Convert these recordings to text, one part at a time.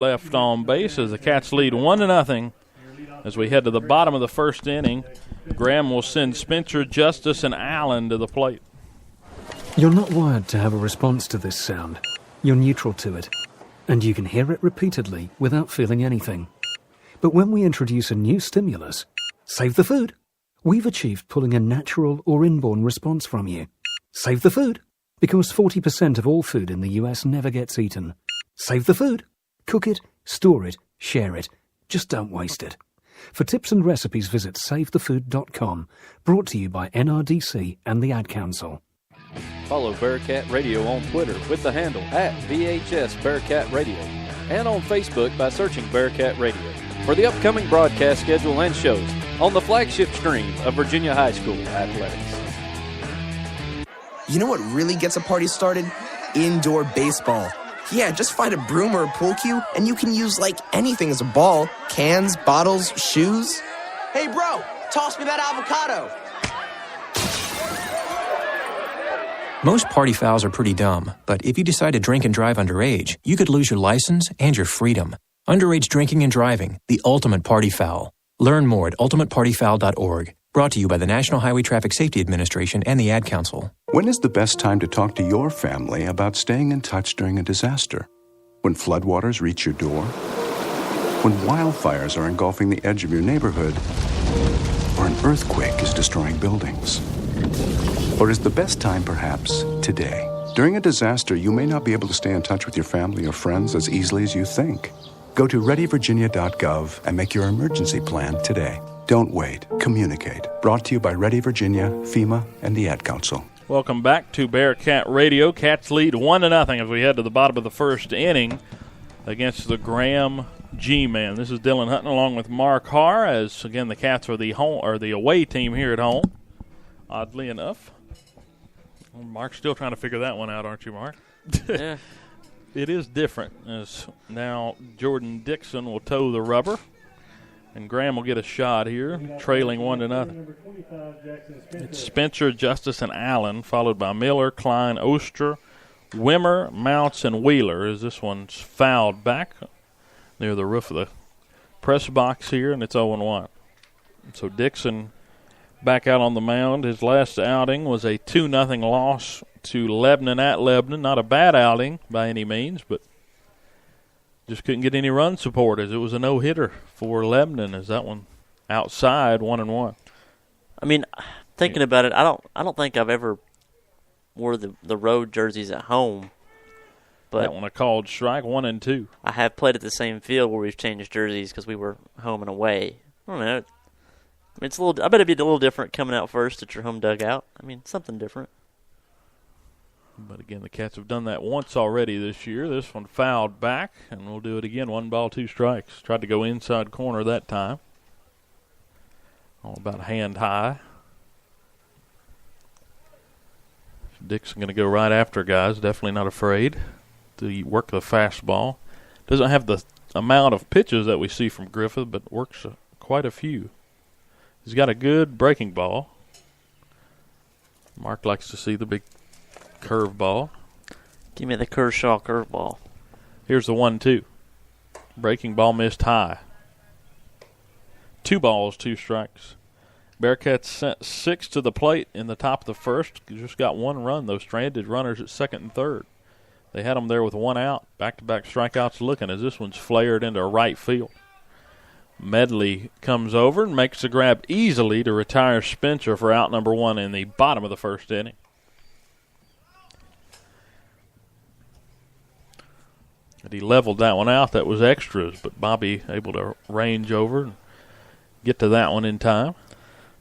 left on base as the Cats lead 1-0. As we head to the bottom of the first inning, Graham will send Spencer, Justice, and Allen to the plate. You're not wired to have a response to this sound. You're neutral to it, and you can hear it repeatedly without feeling anything. But when we introduce a new stimulus, save the food, we've achieved pulling a natural or inborn response from you. Save the food, because 40% of all food in the US never gets eaten. Save the food. Cook it, store it, share it. Just don't waste it. For tips and recipes, visit savethefood.com. Brought to you by NRDC and the Ad Council. Follow Bearcat Radio on Twitter with the handle @VHS Bearcat Radio and on Facebook by searching Bearcat Radio for the upcoming broadcast schedule and shows on the flagship stream of Virginia High School Athletics. You know what really gets a party started? Indoor baseball. Yeah, just find a broom or a pool cue, and you can use, like, anything as a ball. Cans, bottles, shoes. Hey, bro, toss me that avocado. Most party fouls are pretty dumb, but if you decide to drink and drive underage, you could lose your license and your freedom. Underage drinking and driving, the ultimate party foul. Learn more at ultimatepartyfoul.org. Brought to you by the National Highway Traffic Safety Administration and the Ad Council. When is the best time to talk to your family about staying in touch during a disaster? When floodwaters reach your door? When wildfires are engulfing the edge of your neighborhood? Or an earthquake is destroying buildings? Or is the best time perhaps today? During a disaster, you may not be able to stay in touch with your family or friends as easily as you think. Go to readyvirginia.gov and make your emergency plan today. Don't wait. Communicate. Brought to you by Ready Virginia, FEMA, and the Ad Council. Welcome back to Bearcat Radio. Cats lead 1-0 as we head to the bottom of the first inning against the Graham G-Men. This is Dylan Hutton along with Mark Harr, as again the Cats are the away team here at home. Oddly enough, Mark's still trying to figure that one out, aren't you, Mark? Yeah. It is different, as now Jordan Dixon will toe the rubber. And Graham will get a shot here, trailing 1-0. It's Spencer, Justice, and Allen, followed by Miller, Klein, Oster, Wimmer, Mounts, and Wheeler, as this one's fouled back near the roof of the press box here, and it's 0-1. So Dixon back out on the mound. His last outing was a 2-0 loss to Lebanon at Lebanon. Not a bad outing by any means, but just couldn't get any run support as it was a no-hitter for Lebanon as that one outside 1-1. I mean, thinking about it, I don't think I've ever wore the road jerseys at home. But that one a called strike, 1-2. I have played at the same field where we've changed jerseys because we were home and away. I don't know. I mean, it's a little. I bet it'd be a little different coming out first at your home dugout. I mean, something different. But again, the Cats have done that once already this year. This one fouled back, and we'll do it again. 1 ball, 2 strikes. Tried to go inside corner that time. All about hand high. Dixon going to go right after guys. Definitely not afraid to work the fastball. Doesn't have the amount of pitches that we see from Griffith, but works quite a few. He's got a good breaking ball. Mark likes to see the big curveball. Give me the Kershaw curveball. Here's the 1-2. Breaking ball missed high. 2 balls, 2 strikes. Bearcats sent 6 to the plate in the top of the first. Just got 1 run, those stranded runners at second and third. They had them there with 1 out. Back-to-back strikeouts looking as this one's flared into right field. Medley comes over and makes the grab easily to retire Spencer for out number 1 in the bottom of the first inning. And he leveled that one out. That was extras, but Bobby able to range over and get to that one in time.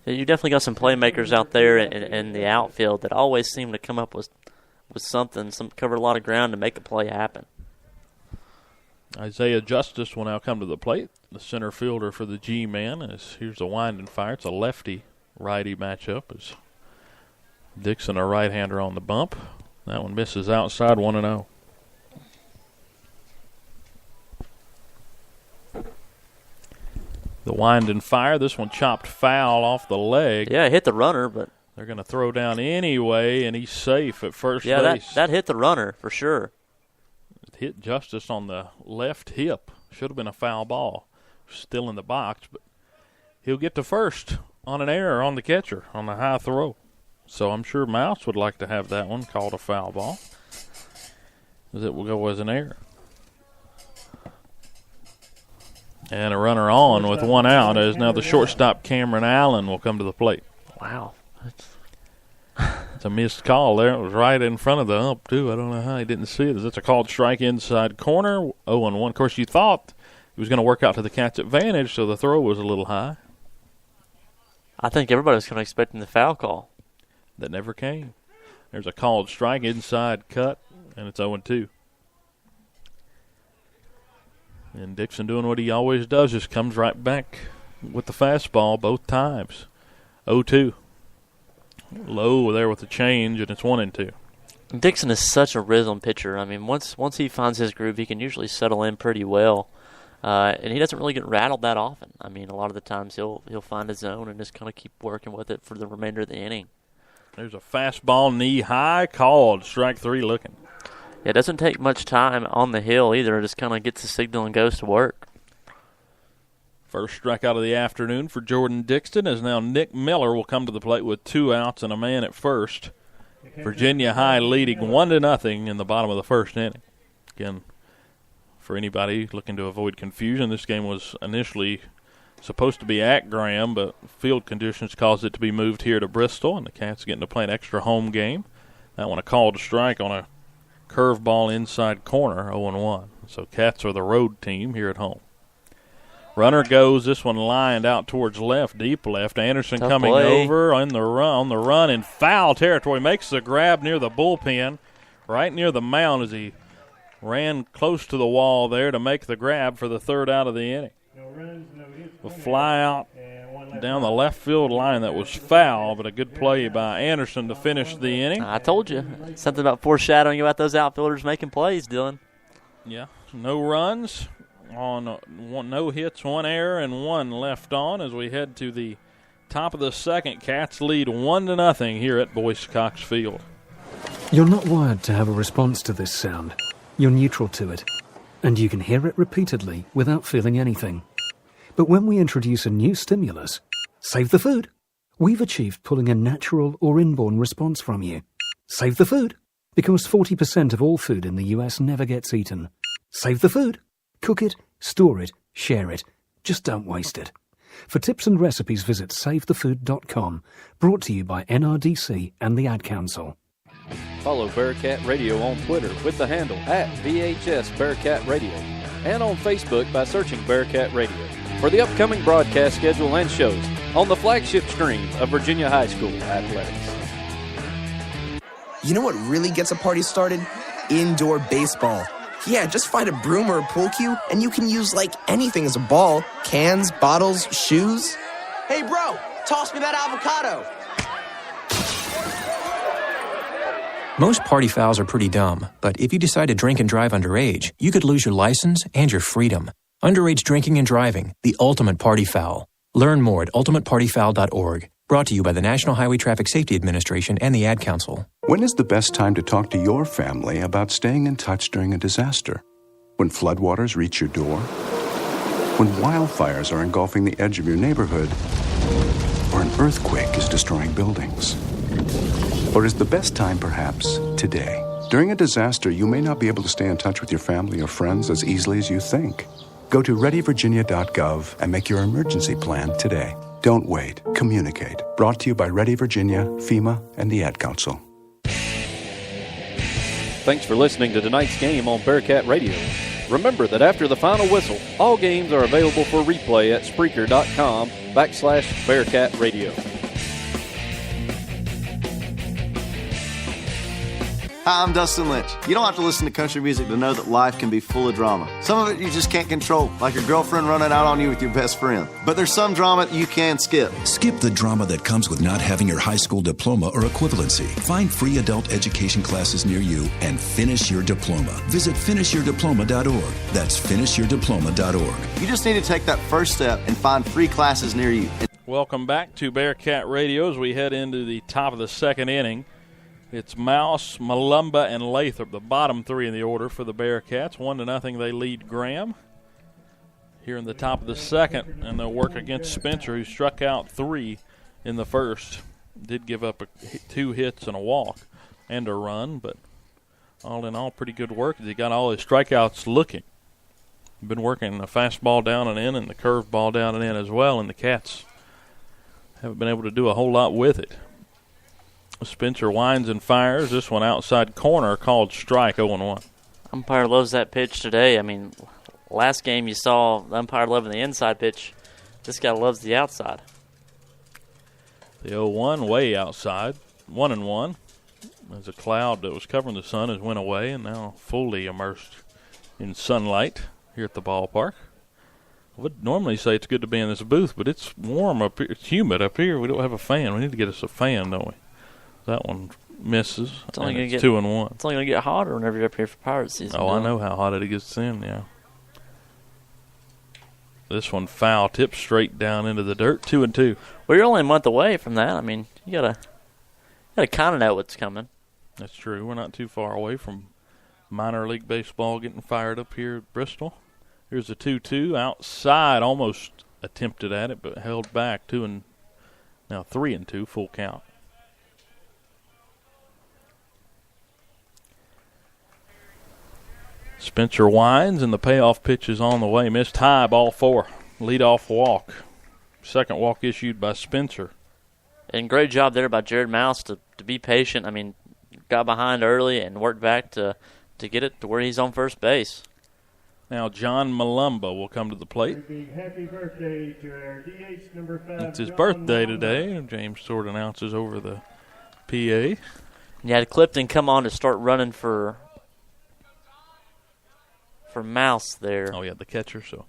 Yeah, you definitely got some playmakers out there in the outfield that always seem to come up with something, cover a lot of ground to make a play happen. Isaiah Justice will now come to the plate, the center fielder for the G-Man. Here's the wind and fire. It's a lefty-righty matchup. As Dixon, a right-hander on the bump. That one misses outside, 1-0. The wind and fire. This one chopped foul off the leg. Yeah, it hit the runner, but they're going to throw down anyway, and he's safe at first base. Yeah, that hit the runner for sure. It hit Justice on the left hip. Should have been a foul ball. Still in the box, but he'll get to first on an error on the catcher on the high throw. So I'm sure Mouse would like to have that one called a foul ball, as it will go as an error. And a runner on with one out as now the shortstop Cameron Allen will come to the plate. Wow. It's a missed call there. It was right in front of the ump, too. I don't know how he didn't see it. That's a called strike inside corner, 0-1. Of course, you thought he was going to work out to the cat's advantage, so the throw was a little high. I think everybody was kind of expecting the foul call. That never came. There's a called strike inside cut, and it's 0-2. And Dixon doing what he always does, just comes right back with the fastball both times. 0-2. Low there with the change, and it's 1-2. Dixon is such a rhythm pitcher. I mean, once he finds his groove, he can usually settle in pretty well. And he doesn't really get rattled that often. I mean, a lot of the times he'll find his zone and just kind of keep working with it for the remainder of the inning. There's a fastball knee high called. Strike 3 looking. Yeah, it doesn't take much time on the hill either. It just kind of gets the signal and goes to work. First strikeout of the afternoon for Jordan Dixon as now Nick Miller will come to the plate with 2 outs and a man at first. Virginia High leading 1-0 in the bottom of the first inning. Again, for anybody looking to avoid confusion, this game was initially supposed to be at Graham, but field conditions caused it to be moved here to Bristol, and the Cats getting to play an extra home game. That one a called strike on a curveball inside corner, 0-1. So Cats are the road team here at home. Runner goes, this one lined out towards left, deep left. Anderson Tough coming play. over on the run in foul territory. Makes the grab near the bullpen, right near the mound as he ran close to the wall there to make the grab for the third out of the inning. A fly out down the left field line that was foul, but a good play by Anderson to finish the inning. I told you. Something about foreshadowing about those outfielders making plays, Dylan. Yeah, no runs. On no hits, 1 error, and 1 left on as we head to the top of the second. Cats lead 1-0 here at Boyce Cox Field. You're not wired to have a response to this sound. You're neutral to it, and you can hear it repeatedly without feeling anything. But when we introduce a new stimulus, save the food, we've achieved pulling a natural or inborn response from you. Save the food, because 40% of all food in the US never gets eaten. Save the food. Cook it, store it, share it. Just don't waste it. For tips and recipes, visit SaveTheFood.com. Brought to you by NRDC and the Ad Council. Follow Bearcat Radio on Twitter with the handle @VHS Bearcat Radio and on Facebook by searching Bearcat Radio for the upcoming broadcast schedule and shows on the flagship stream of Virginia High School Athletics. You know what really gets a party started? Indoor baseball. Yeah, just find a broom or a pool cue, and you can use, like, anything as a ball. Cans, bottles, shoes. Hey, bro, toss me that avocado. Most party fouls are pretty dumb, but if you decide to drink and drive underage, you could lose your license and your freedom. Underage drinking and driving, the ultimate party foul. Learn more at ultimatepartyfoul.org. Brought to you by the National Highway Traffic Safety Administration and the Ad Council. When is the best time to talk to your family about staying in touch during a disaster? When floodwaters reach your door? When wildfires are engulfing the edge of your neighborhood? Or an earthquake is destroying buildings? Or is the best time perhaps today? During a disaster, you may not be able to stay in touch with your family or friends as easily as you think. Go to readyvirginia.gov and make your emergency plan today. Don't wait. Communicate. Brought to you by Ready Virginia, FEMA, and the Ad Council. Thanks for listening to tonight's game on Bearcat Radio. Remember that after the final whistle, all games are available for replay at Spreaker.com/Bearcat Radio. Hi, I'm Dustin Lynch. You don't have to listen to country music to know that life can be full of drama. Some of it you just can't control, like your girlfriend running out on you with your best friend. But there's some drama that you can skip. Skip the drama that comes with not having your high school diploma or equivalency. Find free adult education classes near you and finish your diploma. Visit finishyourdiploma.org. That's finishyourdiploma.org. You just need to take that first step and find free classes near you. Welcome back to Bearcat Radio as we head into the top of the second inning. It's Mouse, Malumba, and Lathrop, the bottom three in the order for the Bearcats. 1-0, they lead Graham here in the top of the second, and they'll work against Spencer, who struck out 3 in the first. Did give up 2 hits and a walk and a run, but all in all, pretty good work. He got all his strikeouts looking. Been working the fastball down and in and the curveball down and in as well, and the Cats haven't been able to do a whole lot with it. Spencer winds and fires. This one outside corner called strike, 0-1. Umpire loves that pitch today. I mean, last game you saw the umpire loving the inside pitch. This guy loves the outside. The 0-1 way outside, 1-1. As a cloud that was covering the sun has went away and now fully immersed in sunlight here at the ballpark. I would normally say it's good to be in this booth, but it's warm up here. It's humid up here. We don't have a fan. We need to get us a fan, don't we? That one misses. It's only going to get 2-1. It's only going to get hotter whenever you're up here for Pirate season. Oh, I know how hot it gets then, yeah. This one foul, tipped straight down into the dirt, 2-2. Well, you're only a month away from that. I mean, you gotta kind of know what's coming. That's true. We're not too far away from minor league baseball getting fired up here at Bristol. Here's a 2-2 outside, almost attempted at it, but held back. 3-2, full count. Spencer winds, and the payoff pitch is on the way. Missed high, ball 4. Leadoff walk. Second walk issued by Spencer. And great job there by Jared Mouse to be patient. I mean, got behind early and worked back to get it to where he's on first base. Now John Malumba will come to the plate. Happy birthday to our DH number 5. It's his birthday today. James Stewart announces over the PA. You had Clifton come on to start running for Mouse there. Oh, yeah, the catcher. So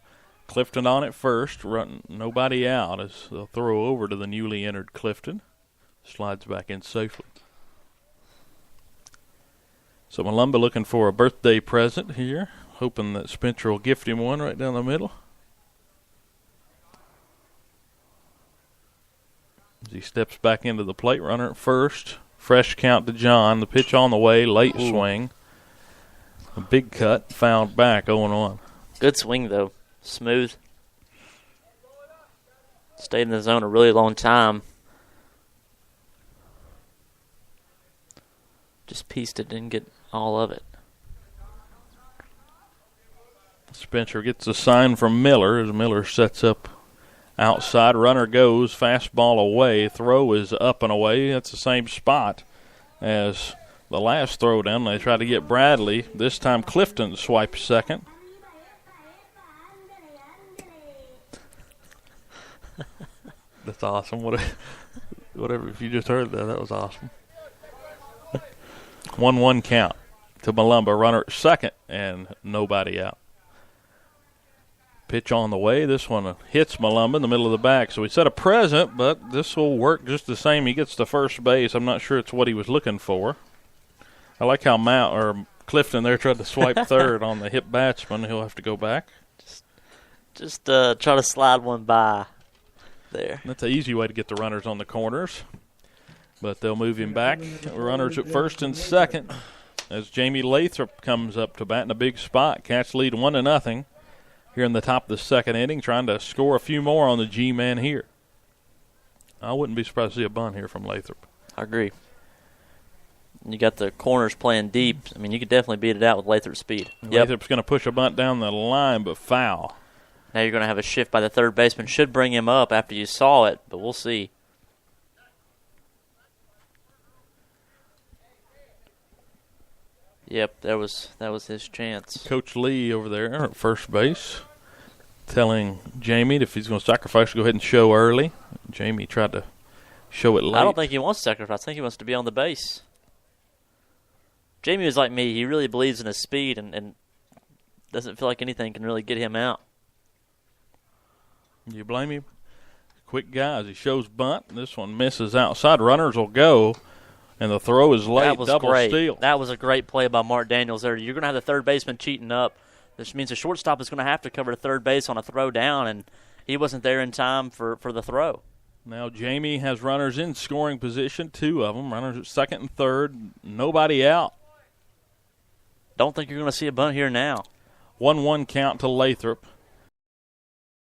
Clifton on at first, nobody out as they'll throw over to the newly entered Clifton. Slides back in safely. So Malumba looking for a birthday present here, hoping that Spencer will gift him one right down the middle. As he steps back into the plate, runner at first. Fresh count to John. The pitch on the way, late swing. A big cut, fouled back, 0-1. Good swing, though. Smooth. Stayed in the zone a really long time. Just pieced it, didn't get all of it. Spencer gets a sign from Miller as Miller sets up outside. Runner goes, fastball away. Throw is up and away. That's the same spot as the last throw down. They try to get Bradley. This time Clifton swipes second. That's awesome. Whatever. If you just heard that was awesome. 1-1 count to Malumba. Runner at second and nobody out. Pitch on the way. This one hits Malumba in the middle of the back. So he set a present, but this will work just the same. He gets to first base. I'm not sure it's what he was looking for. I like how Clifton there tried to swipe third on the hit batsman. He'll have to go back. Just try to slide one by there. That's an easy way to get the runners on the corners. But they'll move him back. Runners at first and second as Jamie Lathrop comes up to bat in a big spot. Cats lead 1-0 here in the top of the second inning, trying to score a few more on the G-man here. I wouldn't be surprised to see a bunt here from Lathrop. I agree. You got the corners playing deep. I mean, you could definitely beat it out with Lathrop's speed. Lathrop's going to push a bunt down the line, but foul. Now you're going to have a shift by the third baseman. Should bring him up after you saw it, but we'll see. Yep, that was his chance. Coach Lee over there at first base telling Jamie if he's going to sacrifice, go ahead and show early. Jamie tried to show it late. I don't think he wants to sacrifice. I think he wants to be on the base. Jamie was like me. He really believes in his speed and doesn't feel like anything can really get him out. You blame him? Quick guy as he shows bunt. This one misses outside. Runners will go, and the throw is late. That was double great. steal. That was a great play by Mark Daniels there. You're going to have the third baseman cheating up. This means the shortstop is going to have to cover the third base on a throw down, and he wasn't there in time for the throw. Now Jamie has runners in scoring position, 2 of them. Runners at second and third, nobody out. Don't think you're going to see a bunt here now. 1-1 count to Lathrop.